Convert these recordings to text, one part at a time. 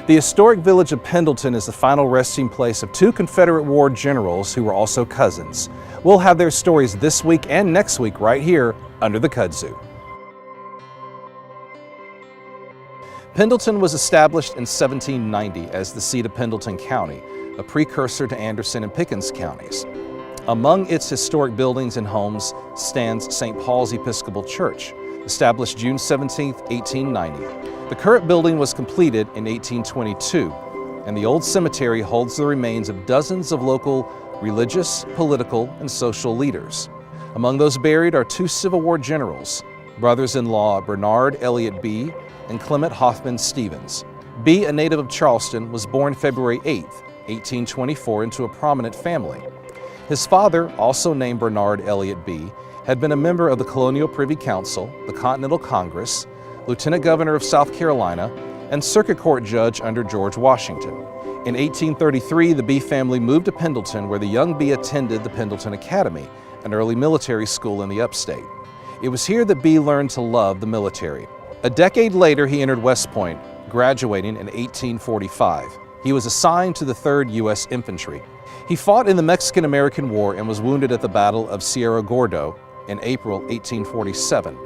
The historic village of Pendleton is the final resting place of two Confederate War generals who were also cousins. We'll have their stories this week and next week right here under the Kudzu. Pendleton was established in 1790 as the seat of Pendleton County, a precursor to Anderson and Pickens counties. Among its historic buildings and homes stands St. Paul's Episcopal Church, established June 17, 1890. The current building was completed in 1822, and the old cemetery holds the remains of dozens of local religious, political, and social leaders. Among those buried are two Civil War generals, brothers-in-law Barnard Elliott Bee and Clement Hoffman Stevens. Bee, a native of Charleston, was born February 8, 1824, into a prominent family. His father, also named Barnard Elliott Bee, had been a member of the Colonial Privy Council, the Continental Congress, Lieutenant Governor of South Carolina, and Circuit Court Judge under George Washington. In 1833, the Bee family moved to Pendleton, where the young Bee attended the Pendleton Academy, an early military school in the upstate. It was here that Bee learned to love the military. A decade later, he entered West Point, graduating in 1845. He was assigned to the 3rd U.S. Infantry. He fought in the Mexican-American War and was wounded at the Battle of Cerro Gordo in April 1847.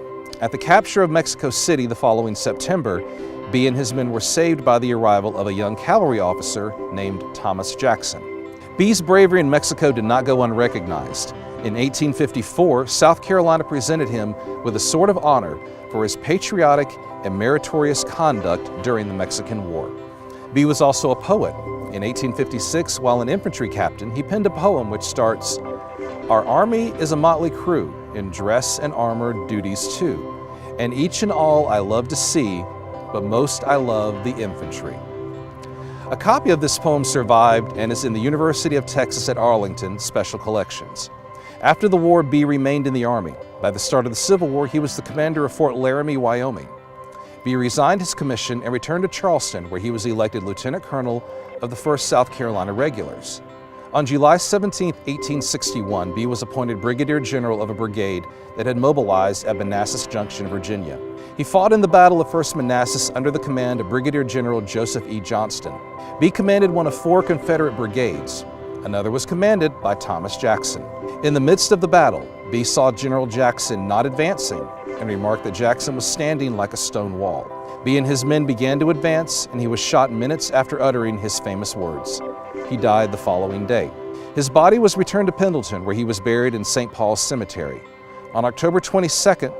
At the capture of Mexico City the following September, Bee and his men were saved by the arrival of a young cavalry officer named Thomas Jackson. Bee's bravery in Mexico did not go unrecognized. In 1854, South Carolina presented him with a Sword of Honor for his patriotic and meritorious conduct during the Mexican War. Bee was also a poet. In 1856, while an infantry captain, he penned a poem which starts, "Our army is a motley crew, in dress and armor duties too, and each and all I love to see, but most I love the infantry." A copy of this poem survived and is in the University of Texas at Arlington Special Collections. After the war, Bee remained in the Army. By the start of the Civil War, he was the commander of Fort Laramie, Wyoming. Bee resigned his commission and returned to Charleston, where he was elected Lieutenant Colonel of the 1st South Carolina Regulars. On July 17, 1861, Bee was appointed Brigadier General of a brigade that had mobilized at Manassas, Junction, Virginia. He fought in the Battle of First Manassas under the command of Brigadier General Joseph E. Johnston. Bee commanded one of 4 Confederate brigades. Another was commanded by Thomas Jackson. In the midst of the battle, Bee saw General Jackson not advancing and remarked that Jackson was standing like a stone wall. Bee and his men began to advance, and he was shot minutes after uttering his famous words. He died the following day. His body was returned to Pendleton, where he was buried in St. Paul's Cemetery. On October 22,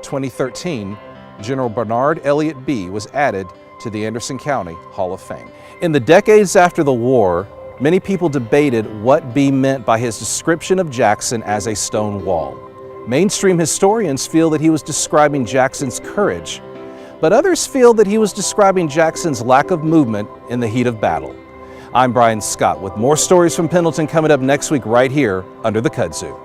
2013, General Barnard Elliott Bee was added to the Anderson County Hall of Fame. In the decades after the war, many people debated what Bee meant by his description of Jackson as a stone wall. Mainstream historians feel that he was describing Jackson's courage, but others feel that he was describing Jackson's lack of movement in the heat of battle. I'm Brian Scott with more stories from Pendleton coming up next week right here under the Kudzu.